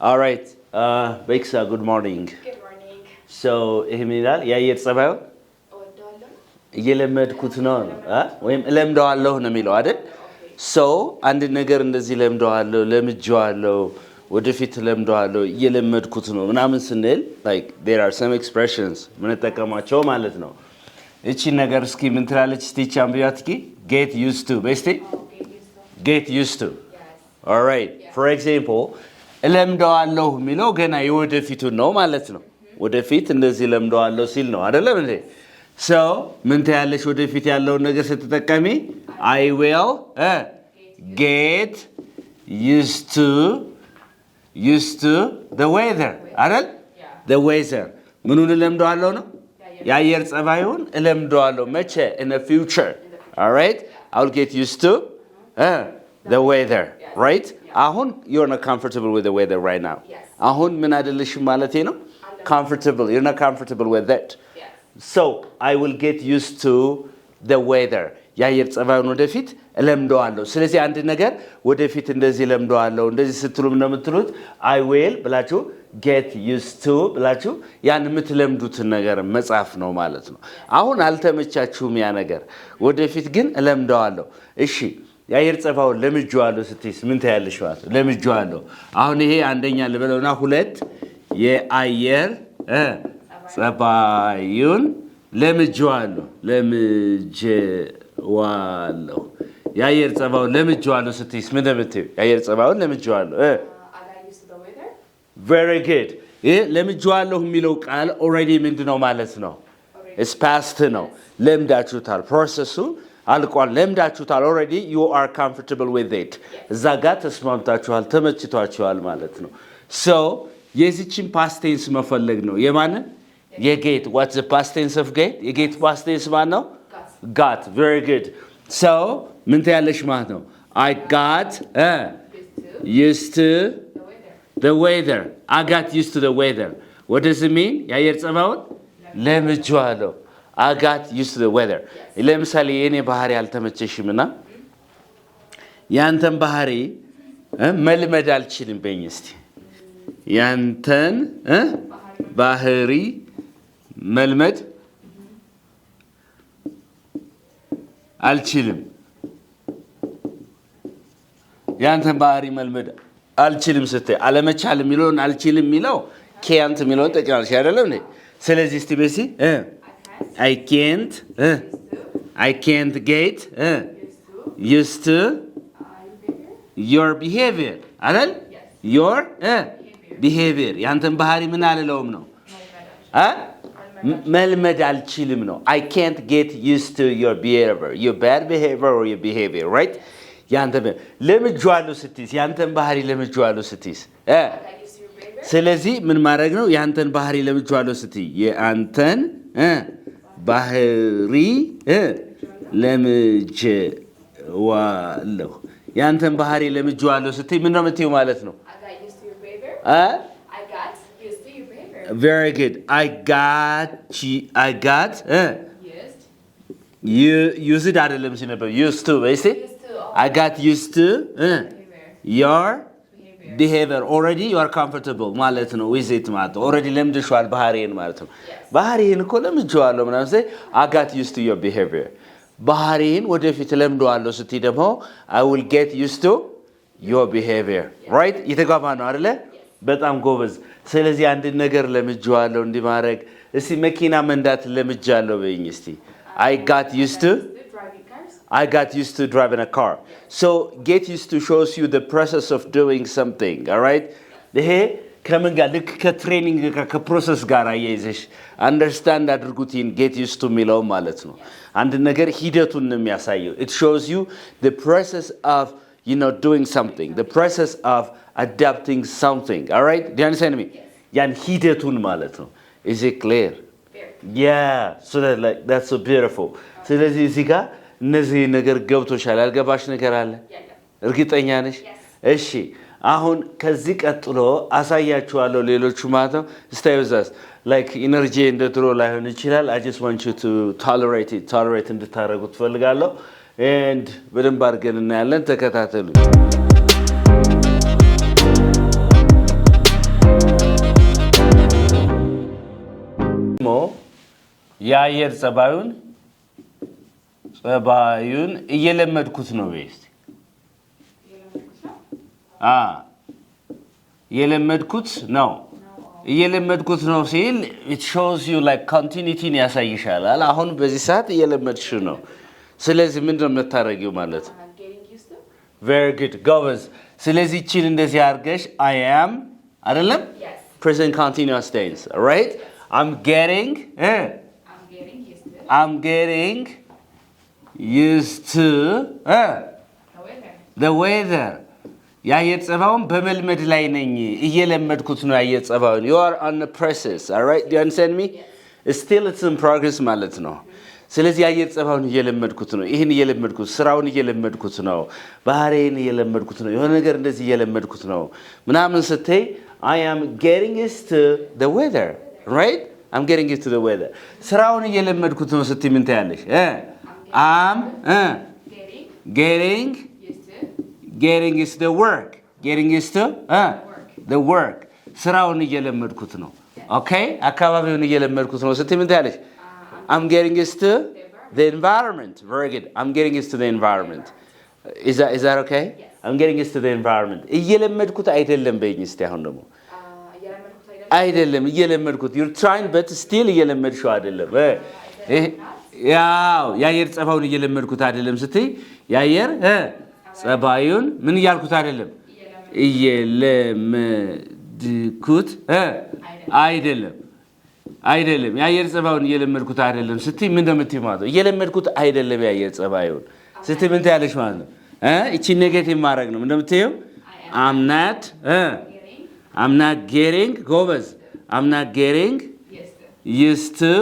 All right. Bexa, good morning. Good morning. So, ይሄሚላል ያየር ጸባዩ እየለመድኩት ነው ወይም ለምደዋለሁ ነው የሚለው አይደል? So, አንድ ነገር እንደዚህ ለምደዋለሁ፣ ለምጄዋለሁ፣ ወደፊት ለምደዋለሁ፣ እየለመድኩት ነው ምናምን ስንል like there are some expressions ምን ተጠቀማቸው ማለት ነው። እቺ ነገር እስኪ ምን ትላለች እስቲ ቻምፒዮንስኪ get used to በስቲ get used to. All right. For example, ለምደዋለሁ የሚለው ገና የወደፊቱን ነው ማለት ነው። ወደፊት እንደዚህ ለምደዋለሁ ሲል ነው አይደለም እንዴ? So ምን ታያለሽ ወደፊት ያለውን ነገር ስትጠቀሚ I will get used to the weather አይደል? The weather ምኑን ለምደዋለሁ ነው? የአየር ጸባዩን ለምደዋለሁ መቼ? In the future. All right? I'll get used to the weather, right? አሁን you're not comfortable with the weather right now. አሁን ምን አይደለሽም ማለቴ ነው? Comfortable. You're not comfortable with that. So, I will get used to the weather. የአየር ጸባዩን ወደፊት ለምደዋለሁ። ስለዚህ አንድ ነገር ወደፊት እንደዚህ ለምደዋለሁ እንደዚህ ስትሉም ነው የምትሉት I will ብላችሁ get used to ብላችሁ ያን የምትለምዱትን ነገር መጻፍ ነው ማለት ነው። አሁን አልተመቻችሁም ያ ነገር ወደፊት ግን ለምደዋለሁ። እሺ የአየር ጸባዩን ለምጄዋለሁ ስትይስ ምን ታያለሽ ማለት ነው? ለምጄዋለሁ። አሁን ይሄ አንደኛ ልበለውና ሁለት የአየር ጸባዩን ለምጄዋለሁ የአየር ጸባዩን ለምጄዋለሁ ስትይስ ምን እንደምትይው? የአየር ጸባዩን ለምጄዋለሁ very good. ይሄ ለምጄዋለሁ የሚለው ቃል already ምንድነው ማለት ነው? It's past ነው። ለምዳችሁታል። ፕሮሰሱ አልቋል። ለምዳችሁታል። already you are comfortable with it. እዛ ጋር ተስማምታችኋል፣ ተመችቷችኋል ማለት ነው። So የዚህችን past tense መፈለግ ነው። የማንን? የጌት. What's the past tense of get? የጌት past tense ማን ነው? got. Very good. So ምን ታያለሽ ማለት ነው? I got used to the weather. I got used to the weather. What does it mean? የአየር ጸባዩን ለምጄዋለሁ. I got used to the weather. ለምሳሌ የኔ ባህሪ አልተመቸሽምና ያንተን ባህሪ መልመድ አልችልም በእኝ እስቲ ያንተን ባህሪ መልመድ አልችልም። ያንተን ባህሪ መልመድ አልችልም ስትይ አለመቻል የሚለውን አልችልም የሚለው can't የሚለውን ጠቅላላ አይደለም እንዴ? ስለዚህ እስቲ በሲ I can't get used to your behavior. አይደል? Your behavior. ያንተን ባህሪ ምን አልለውም ነው? መልመድ አልችልም ነው። I can't get used to your behavior. Your bad behavior or your behavior, right? ያንተን ለምጄዋለሁ ስትይስ ያንተን ባህሪ ለምጄዋለሁ ስትይስ ስለዚህ ምን ማድረግ ነው? ያንተን ባህሪ ለምጄዋለሁ ስትይ ያንተን ባህሪ ለምጄዋለሁ ያንተን ባህሪ ለምጄዋለሁ ስትይ ምን ነው የምትይው ማለት ነው? I got used to your behavior. I got used to your behavior. Very good. I got used አይደለም ሲነበብ used to በይሲ I got used to your behavior. Already you are comfortable ማለት ነው with it ማለት ነው። already ለምደሽዋል ባህሪን ማለት ነው። ባህሪን እኮ ለምጄዋለሁ ምናምን say I got used to your behavior. ባህሪን ወደፊት ለምደዋለሁ ስትይ ደግሞ I will get used to your behavior. Right? የተጋባ ነው አይደለ? በጣም ጎበዝ። ስለዚህ አንድ ነገር ለምጄዋለሁ እንዲማረግ እስቲ መኪና መንዳት ለምጃለሁ በይኝ እስቲ I got used to driving a car. So get used to shows you the process of doing something. All right? ይሄ ከምን ጋር ልክ ከትሬኒንግ ጋር ከፕሮሰስ ጋር አያይዘሽ አንደርስታንድ አድርጉትን get used to የሚለው ማለት ነው። አንድ ነገር ሂደቱን ነው የሚያሳየው. It shows you the process of doing something, the process of adapting something. All right? Do you understand me? ያን ሂደቱን ማለት ነው. Is it clear? Yeah. So that's so beautiful. ስለዚህ እዚህ ጋር እነዚህ ነገር ገብቶሻል። ያልገባሽ ነገር አለ? እርግጠኛ ነሽ? እሺ አሁን ከዚህ ቀጥሎ አሳያችኋለሁ ሌሎቹ ማለት ነው። stay with us. like energy እንደ ድሮ ላይሆን ይችላል. I just want you to tolerate እንድታረጉት ፈልጋለሁ and በደንብ አድርገን እናያለን። ተከታተሉ። የአየር ጸባዩን እየለመድኩት ነው በስቲ እየለመድኩት ነው እየለመድኩት ነው ሲል it shows you like continuity ያሳይሻል አሁን በዚህ ሰዓት እየለመድሽ ነው ስለዚህ ምንድነው የምታረጊው ማለት very good goes ስለዚህ እቺን እንደዚህ አርገሽ I am አይደለም present continuous tense right I'm getting used to the weather የአየር ጸባዩን በመልመድ ላይ ነኝ እየለመድኩት ነው የአየር ጸባዩን you are on the process all right do you understand me still it's in progress ማለት ነው ስለዚህ የአየር ጸባዩን እየለመድኩት ነው ይሄን እየለመድኩት ስራውን እየለመድኩት ነው ባህሪን እየለመድኩት ነው የሆነ ነገር እንደዚህ እየለመድኩት ነው ምናምን ስትይ I am getting used to the weather right I'm getting used to the weather ስራውን እየለመድኩት ነው ስትይ ምን ታያለሽ I'm getting is the work getting is to the work ስራውን እየለመድኩት ነው okay አካባቢውን እየለመድኩት ነው ስትይ ምን ታያለሽ I'm getting used to the environment very good I'm getting used to the environment is that okay yes. I'm getting used to the environment እየለመድኩት አይደለም በእኝ እስቲ አሁን ደግሞ አይደለም እየለመድኩት you're trying but still እየለመድሽው አይደለም ያው የአየር ጸባዩን እየለመድኩት አይደለም ስትይ የአየር ጸባዩን ምን እያልኩት አይደለም እየለመድኩት አይደለም የአየር ጸባዩን እየለመድኩት አይደለም ስትይ ምን እንደምትይ ማለት ነው እየለመድኩት አይደለም የአየር ጸባዩን ስትይ ምን ታያለሽ ማለት ነው እቺ ኔጌቲቭ ማድረግ ነው እንደምትይው I'm not getting ጎበዝ I'm not getting used to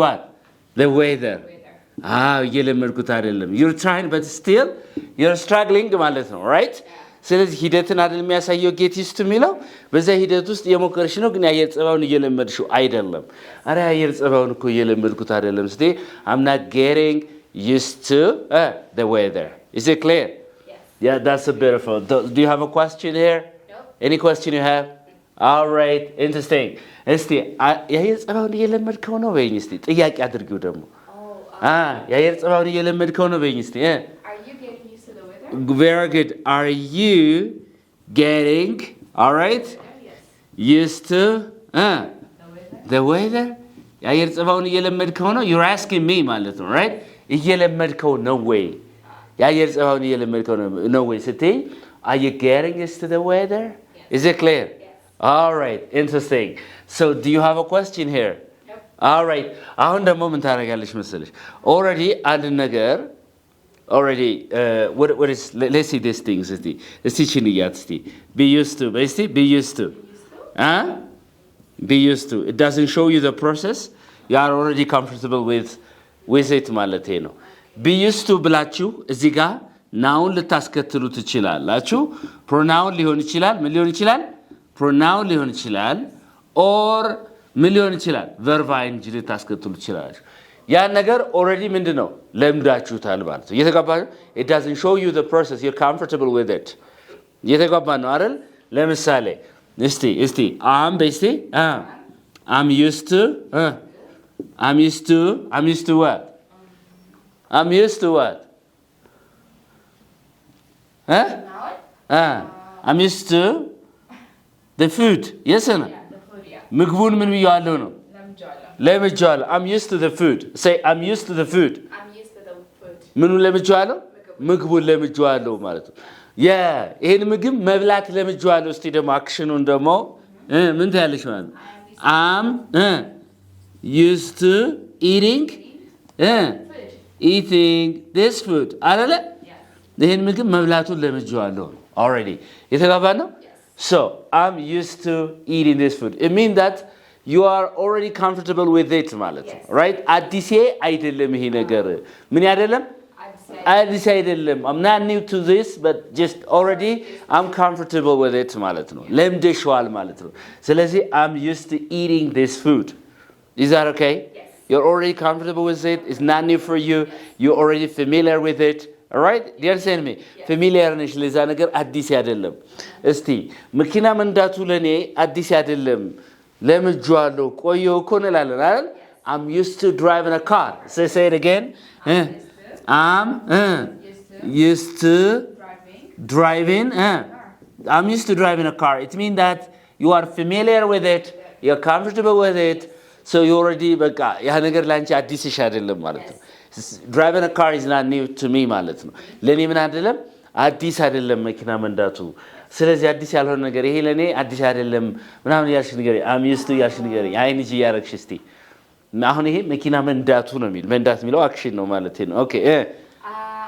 what the weather እየለመድኩት አይደለም you're trying but still you're struggling ማለት ነው right ስለዚህ ሂደትን አይደል የሚያሳየው get used to የሚለው በዛ ሂደት ውስጥ የሞከርሽ ነው ግን የአየር ጸባዩን እየለመድሽው አይደለም አረ የአየር ጸባዩን እኮ እየለመድኩት አይደለም ስትይ I'm not getting used to the weather is it clear yeah that's a beautiful do you have a question here any question you have all right interesting እስቲ የአየር ጸባዩን እየለመድከው ነው በይኝ እስቲ ጥያቄ አድርጊው ደግሞ የአየር ጸባዩን እየለመድከው ነው በይኝ እስቲ are you getting used to the weather very good are you getting all right used to the weather የአየር ጸባዩን እየለመድከው ነው you're asking me ማለት ነው right እየለመድከው ነው ወይ የአየር ጸባዩን እየለመድከው ነው ወይ ስትይ are you getting used to the weather is it clear all right interesting so do you have a question here all right አሁን ደግሞ ምን ታረጋለሽ መሰለሽ already አንድ ነገር already what is let's see these things እስቲ ቺንያት እስቲ be used to be used to be used to it doesn't show you the process you are already comfortable with it ማለት ነው be used to ብላችሁ እዚህ ጋር ናውን ልታስከትሉ ትችላላችሁ pronoun ሊሆን ይችላል ምን ሊሆን ይችላል pronoun ሊሆን ይችላል or ምን ሊሆን ይችላል verb ing ልታስከትሉ ትችላላችሁ ያ ነገር already ምንድነው ለምዳችሁታል ማለት ነው እየተገባችሁ it doesn't show you the process you're comfortable with it እየተገባችሁ ነው አይደል ለምሳሌ እስቲ I'm used to what I'm used to what I'm used to the food yes or no ምግቡን ምን ብያለሁ ነው ለምጃለሁ I'm used to the food say I'm used to the food ምኑን ለምጃለሁ ምግቡን ለምጃለሁ ማለት ነው ይሄን ምግብ መብላት ለምጃለሁ እስቲ ደግሞ አክሽኑን ደግሞ ምን ታያለሽ ማለት ነው I'm used to eating this food አይደለ ይሄን ምግብ መብላቱን ለምጃለሁ already የተጋባ ነው so I'm used to eating this food it means that you are already comfortable with it ማለት ነው right አዲስ አይደለም ይሄ ነገር ምን አይደለም አዲስ አይደለም I'm not new to this but just already I'm comfortable with it ማለት ነው ለምደሽዋል ማለት ነው ስለዚህ I'm used to eating this food is that okay yes. you're already comfortable with it it's not new for you you're already familiar with it all right do you understand me familiar ነሽ ለዛ ነገር አዲስ አይደለም እስቲ መኪና መንዳቱ ለኔ አዲስ አይደለም ለምጃለሁ ቆየው እኮ እንላለን አይደል I'm used to driving a car. Say it again. I'm used to driving. I'm used to driving a car. It means that you are familiar with it. You're comfortable with it. So you already በቃ ያ ነገር ላንቺ አዲስሽ አይደለም ማለት ነው። Driving a car is not new to me ማለት ነው። ለኔ ምን አይደለም አዲስ አይደለም መኪና መንዳቱ። ስለዚህ አዲስ ያልሆነ ነገር ይሄ ለኔ አዲስ አይደለም ምናምን ያልሽ ነገር I'm used to ያልሽ ነገር አይንጂ ያረክሽ እስቲ አሁን ይሄ መኪና መንዳቱ ነው የሚል መንዳት የሚለው አክሽን ነው ማለት ነው። ኦኬ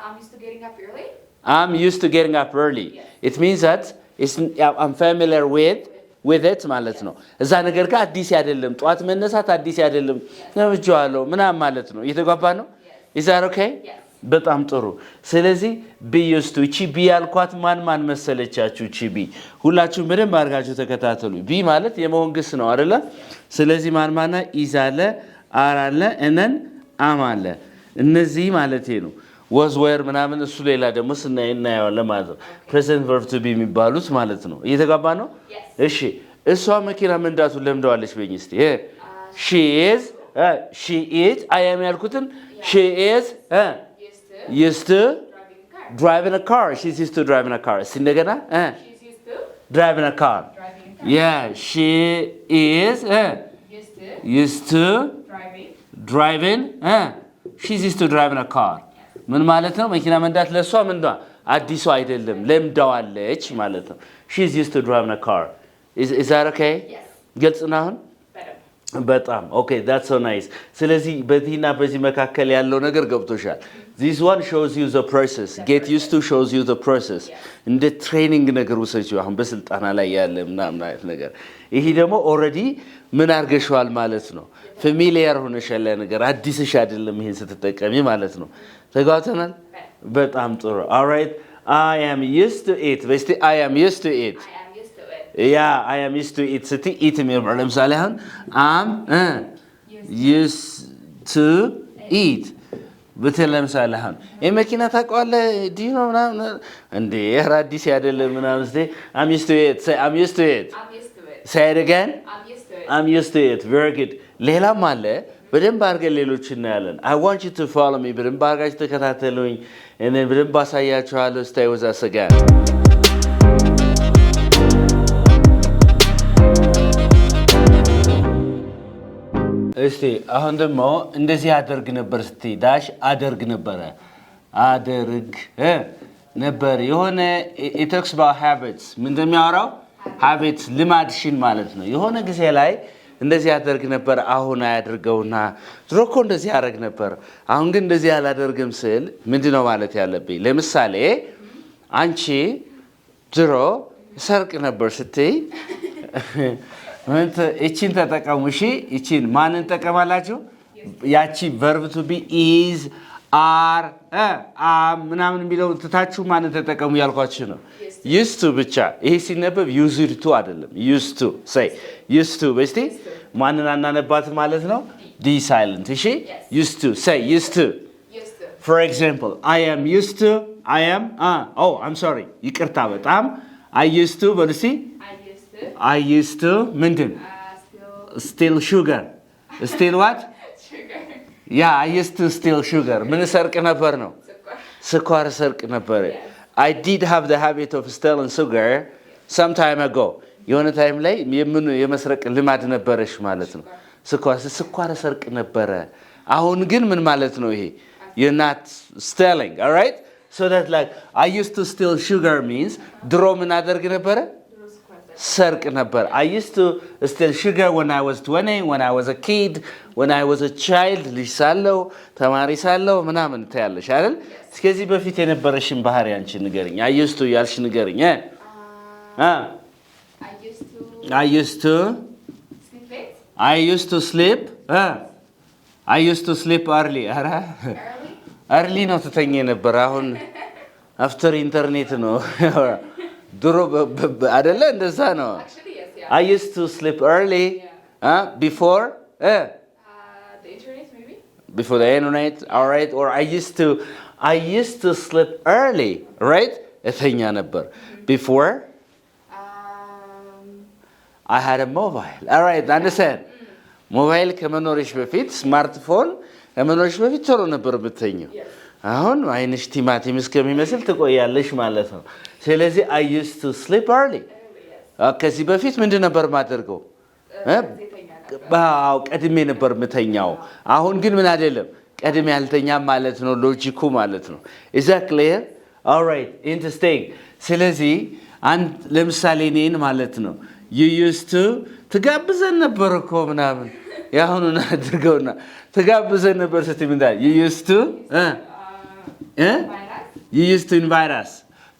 I'm used to getting up early. I'm used to getting up early. It means that I'm familiar with it ማለት ነው። እዛ ነገር ጋር አዲስ አይደለም ጧት መነሳት አዲስ አይደለም ነብጆአለው ምናምን ማለት ነው። እየተጓባ ነው? Is that okay? በጣም ጥሩ። ስለዚህ be used to እቺ ቢ ያልኳት ማን መሰለቻችሁ? እቺ ቢ ሁላችሁም በደንብ አድርጋችሁ ተከታተሉ። ቢ ማለት የመሆን ግስ ነው አይደለ? ስለዚህ ማና is አለ are አለ and then am አለ። እነዚህ ማለት ነው was were ምናምን እሱ ሌላ ደግሞ እናየዋለን ማለት ነው። present verb to be የሚባሉት ማለት ነው። እየተጋባ ነው? እሺ እሷ መኪና መንዳቱን ለምደዋለች በእኝ እስቲ she is I am ያልኩትን she is used to driving a car. She's used to driving a car. እስቲ እንደገና She's used to driving a car. Yeah, she is used to driving. She's used to driving a car. ምን ማለት ነው? መኪና መንዳት ለሷ ምንድን ነው? አዲሱ አይደለም ለምዳዋለች ማለት ነው። She's used to driving a car. Is that okay? Yes. ግልጽ ነው አሁን? በጣም okay, that's so nice. ስለዚህ በዚህና በዚህ መካከል ያለው ነገር ገብቶሻል። This one shows you the process. Get used to shows you the process. እንደ ትሬኒንግ ነገር ወሰጂው አሁን በስልጣና ላይ ያለ ምናምን አይነት ነገር። ይሄ ደግሞ already ምን አርገሽዋል ማለት ነው። ፋሚሊያር ሆነሻል ነገር አዲስሽ አይደለም ይሄን ስትጠቀሚ ማለት ነው። ተጋውተናል? በጣም ጥሩ. All right. I am used to it. በስቲ I am used to it. Yeah, I am used to it. ስቲ eat የሚባል ለምሳሌ አሁን I'm used to eat በተለይ ለምሳሌ አሁን የመኪና ታውቀዋለህ ዲኖ ምናምን እንዴ አዲስ አይደለም ምናምን እስቲ I'm used to it. Say I'm used to it. Say it again. I'm used to it. Very good. ሌላም አለ በደንብ አድርገን ሌሎች እናያለን። I want you to follow me. በደንብ አድርጋችሁ ተከታተሉኝ and then በደንብ አሳያችኋለሁ. Stay with us again. እስቲ አሁን ደግሞ እንደዚህ አደርግ ነበር እስቲ ዳሽ አደርግ ነበር የሆነ it talks about habits ምን እንደሚያወራው habits ልማድሽን ማለት ነው። የሆነ ጊዜ ላይ እንደዚህ አደርግ ነበር አሁን አያድርገውና ድሮ እኮ እንደዚህ አደርግ ነበር አሁን ግን እንደዚህ አላደርግም ስል ምንድነው ማለት ያለብኝ? ለምሳሌ አንቺ ድሮ ሰርቅ ነበር ስትይ እቺን ተጠቀሙ። እሺ እቺን ማንን ተጠቀማላችሁ? ያቺ verb to be is are ምናምን የሚለው ትታችሁ ማንን ተጠቀሙ ያልኳችሁ ነው። used to ብቻ ይሄ ሲነበብ used to አይደለም። used to say used to በስቲ ማንን አናነባት ማለት ነው? d silent. እሺ used to say used to. For example, I am used to I'm sorry ይቅርታ በጣም I used to በልሲ I used to ምንድን steal sugar. Steal what? Sugar. Yeah, I used to steal sugar. ምን ሰርቅ ነበር ነው? ስኳር ሰርቅ ነበር። I did have the habit of stealing sugar some time ago. የሆነ ታይም ላይ የመስረቅ ልማድ ነበረሽ ማለት ነው። ስኳር ሰርቅ ነበረ። አሁን ግን ምን ማለት ነው ይሄ? You're not stealing, all right? So that like I used to steal sugar means ድሮ ምን አደርግ ነበረ? ሰርቅ ነበር. I used to steal sugar when I was 20, when I was a kid, when I was a child. ልጅ ሳለሁ ተማሪ ሳለሁ ምናምን ታያለሽ አይደል? እስከዚህ በፊት የነበረሽን ባህሪ አንቺ ንገሪኝ. I used to ያልሽ ንገሪኝ. I used to sleep. I used to sleep early. early ነው ተተኛ ነበር። አሁን after internet ነው ድሮ አይደለ እንደዛ ነው። I used to sleep early before the internet maybe before the internet. All right. Or I used to sleep early, right? እተኛ ነበር before I had a mobile. All right, understand? ሞባይል ከመኖርሽ በፊት ስማርትፎን ከመኖርሽ በፊት ቶሎ ነበር ብትተኛው አሁን አይንሽ ቲማቲም እስከሚመስል ትቆያለሽ ማለት ነው ስለዚህ I used to sleep early ከዚህ በፊት ምንድን ነበር ማደርገው ባው ቀድሜ ነበር ምተኛው አሁን ግን ምን አይደለም ቀድሜ ያልተኛም ማለት ነው ሎጂኩ ማለት ነው is that clear all right interesting ስለዚህ አንድ ለምሳሌ ነኝ ማለት ነው you used to ተጋብዘን ነበር እኮ ምናምን ያሁኑን አድርገውና ተጋብዘን ነበር ስትምንዳል you used to you used to invite us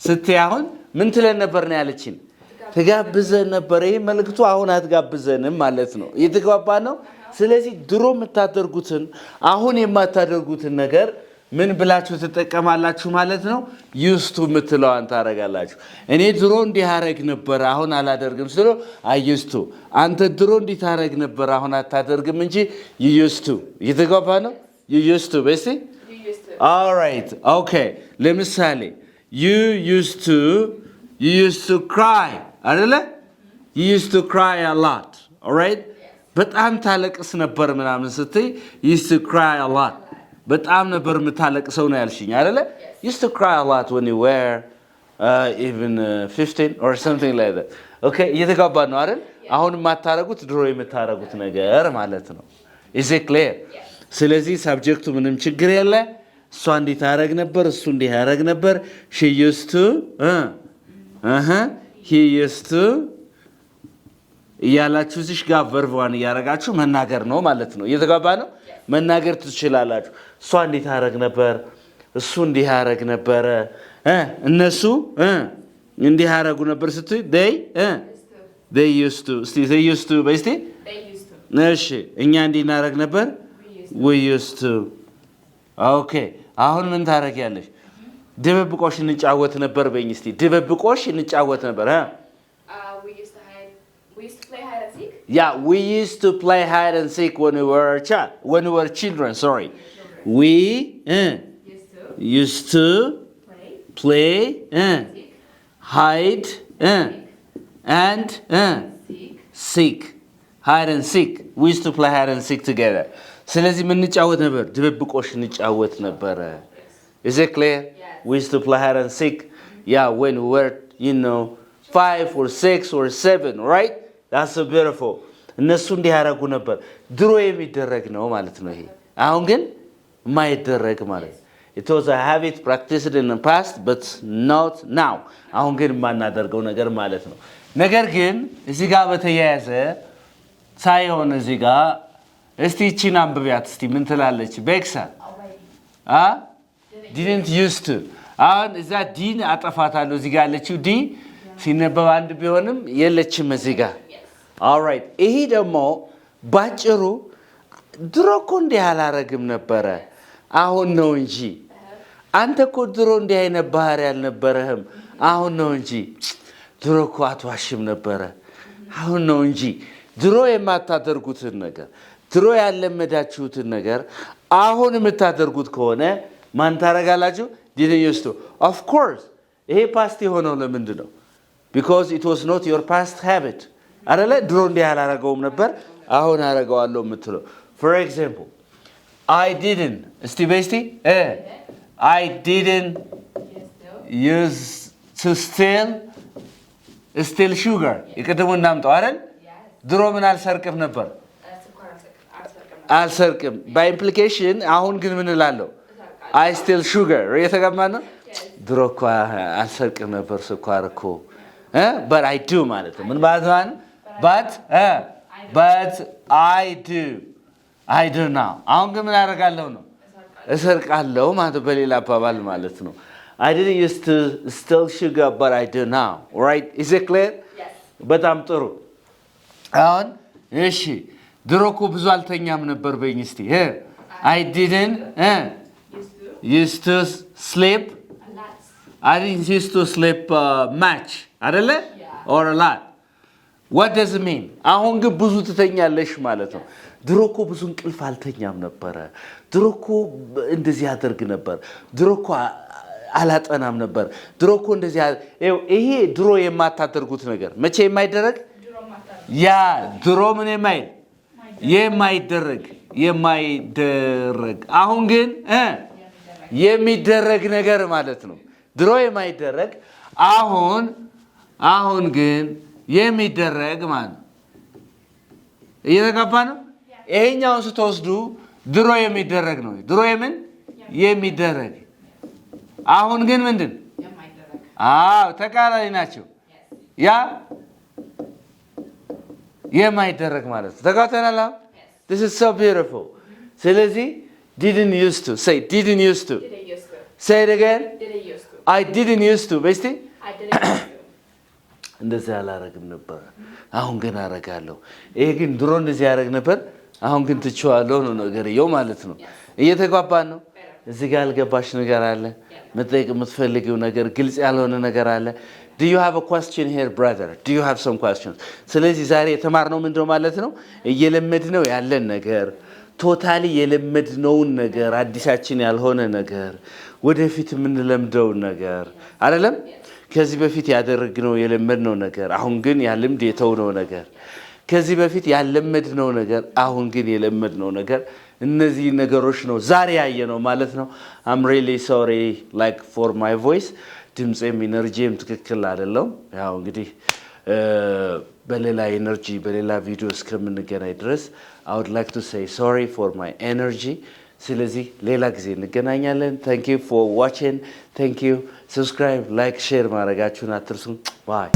ስትያሁን ምን ትለን ነበር ነው ያለችን ተጋብዘን ነበር ይሄ መልክቱ አሁን አትጋብዘንም ማለት ነው እየተግባባ ነው ስለዚህ ድሮ የምታደርጉትን አሁን የማታደርጉትን ነገር ምን ብላችሁ ተጠቀማላችሁ ማለት ነው used to ምትለዋን ታረጋላችሁ እኔ ድሮ እንዲህ አረግ ነበር አሁን አላደርግም ስለ I used to አንተ ድሮ እንዲህ ታረግ ነበር አሁን አታደርግም እንጂ you used to እየተግባባ ነው you used to በሲ all right okay ለምሳሌ you used to cry አይደለ you used to cry a lot all right በጣም ታለቅስ ነበር ምናምን ስትይ you used to cry a lot በጣም ነበር የምታለቅሰው ነው ያልሽኝ አይደለ you used to cry a lot when you were even 15 or something like that okay እየተጋባ ነው አይደል አሁን የማታረጉት ድሮ የምታረጉት ነገር ማለት ነው is it clear ስለዚህ ሰብጀክቱ ምንም ችግር የለ እሷ እንዲህ ታረግ ነበር እሱ እንዲህ ያረግ ነበር she used to he used to ያላችሁ እዚህ ጋር ቨርቧን ያረጋችሁ መናገር ነው ማለት ነው እየተጋባ ነው መናገር ትችላላችሁ እሷ እንዲህ ታረግ ነበር እሱ እንዲህ ያረግ ነበር እነሱ እንዲህ ያረጉ ነበር ስትይ they used to they used to በስቲ እሺ እኛ እንዲህ እናረግ ነበር we used to okay አሁን ምን ታረጊያለሽ ድብብቆሽ እንጫወት ነበር በእኝ እስቲ ድብብቆሽ እንጫወት ነበር Yeah, we used to play hide and seek when we were children, sorry. We used to play hide and seek. Hide and seek. We used to play hide and seek together. ስለዚህ ምን እንጫወት ነበር ድብብቆሽ እንጫወት ነበር Is it clear? Yes. We used to play hide and seek. Yeah, when we were, 5 or 6 or 7, right? That's so beautiful. እነሱ እንዲህ ያረጉ ነበር ድሮ የሚደረግ ነው ማለት ነው ይሄ አሁን ግን ማይደረግ ማለት it was a habit practiced in the past but not now አሁን ግን ማናደርገው ነገር ማለት ነው ነገር ግን እዚህ ጋር በተያያዘ ሳይሆን እዚህ ጋር እስቲ እቺን አንብቢያት እስቲ ምን ትላለች በክሳ didn't used to አሁን እዛ ዲን አጠፋታለሁ እዚህ ጋር ያለችው ዲ ሲነበብ አንድ ቢሆንም የለችም እዚህ ጋር all right ይሄ ደግሞ ባጭሩ ድሮ እኮ እንዲህ አላረግም ነበር አሁን ነው እንጂ አንተ እኮ ድሮ እንዲህ አይነት ባህሪ ያልነበረህም አሁን ነው እንጂ ድሮ እኮ አትዋሽም ነበር አሁን ነው እንጂ ድሮ የማታደርጉትን ነገር ድሮ ያለመዳችሁትን ነገር አሁን የምታደርጉት ከሆነ ማን ታረጋላችሁ didn't used to of course ይሄ ፓስት የሆነው ለምንድን ነው because it was not your past habit አይደለ ድሮ እንዲህ ያላረገውም ነበር አሁን አረጋዋለሁ የምትለው for example I didn't እስቲ በስቲ I didn't use to steal sugar ይቀደሙ እናምጣው አይደል ድሮ ምን አልሰርቅም ነበር አልሰርቅም by implication አሁን ግን ምን እላለሁ I steal sugar የተገማ ነው ድሮ እኮ አልሰርቅም ነበር ስኳር እኮ but I do ማለት ነው ምን ማለት ነው but I do now አሁን ግን ምን አደርጋለሁ ነው እሰርቃለሁ ማለት በሌላ አባባል ማለት ነው I didn't used to steal sugar but I do now right is it clear yes በጣም ጥሩ አሁን እሺ ድሮ እኮ ብዙ አልተኛም ነበር በእኝ እስቲ I didn't used to sleep I didn't used to sleep much አይደለ or a lot what does it mean አሁን ግን ብዙ ትተኛለሽ ማለት ነው ድሮ እኮ ብዙ እንቅልፍ አልተኛም ነበር ድሮ እኮ እንደዚህ ያደርግ ነበር ድሮ እኮ አላጠናም ነበር ድሮ እኮ እንደዚህ ይሄ ድሮ የማታደርጉት ነገር መቼ የማይደረግ ያ ድሮ ምን የማይደረግ አሁን ግን የሚደረግ ነገር ማለት ነው። ድሮ የማይደረግ አሁን ግን የሚደረግ ማለት ነው። እየተጋባ ነው። ይሄኛውን ስትወስዱ ድሮ የሚደረግ ነው። ድሮ የሚደረግ አሁን ግን ምንድን ተቃራኒ ናቸው። ያ የማይደረግ ማለት ነው። ተጋብተናል። This is so beautiful. ስለዚህ didn't used to say didn't used to say it again. I didn't used to በስቲ እንደዚህ አላረግም ነበር አሁን ግን አረጋለሁ። ይሄ ግን ድሮ እንደዚህ ያረግ ነበር አሁን ግን ትቼዋለሁ ነው ነገርየው ማለት ነው። እየተጓባን ነው። እዚህ ጋር ያልገባሽ ነገር አለ? መጠየቅ የምትፈልጊው ነገር ግልጽ ያልሆነ ነገር አለ? Do you have a question here brother? Do you have some questions? ስለዚህ ዛሬ የተማርነው ምንድነው ማለት ነው? እየለመድነው ያለን ነገር ቶታሊ የለመድነውን ነገር አዲሳችን ያልሆነ ነገር ወደፊት የምንለምደው ነገር አይደለም። ከዚህ በፊት ያደረግነው የለመድነው ነገር አሁን ግን ያልምድ የተውነው ነገር ከዚህ በፊት ያለመድነው ነገር አሁን ግን የለመድነው ነገር እነዚህ ነገሮች ነው ዛሬ ያየነው ማለት ነው። I'm really sorry like for my voice ድምጼም ኢነርጂም ትክክል አይደለም። ያው እንግዲህ በሌላ ኢነርጂ በሌላ ቪዲዮ እስከምንገናኝ ድረስ I would like to say sorry for my energy. ስለዚህ ሌላ ጊዜ እንገናኛለን። Thank you for watching. Thank you. Subscribe, like, share ማድረጋችሁን አትርሱ። Bye.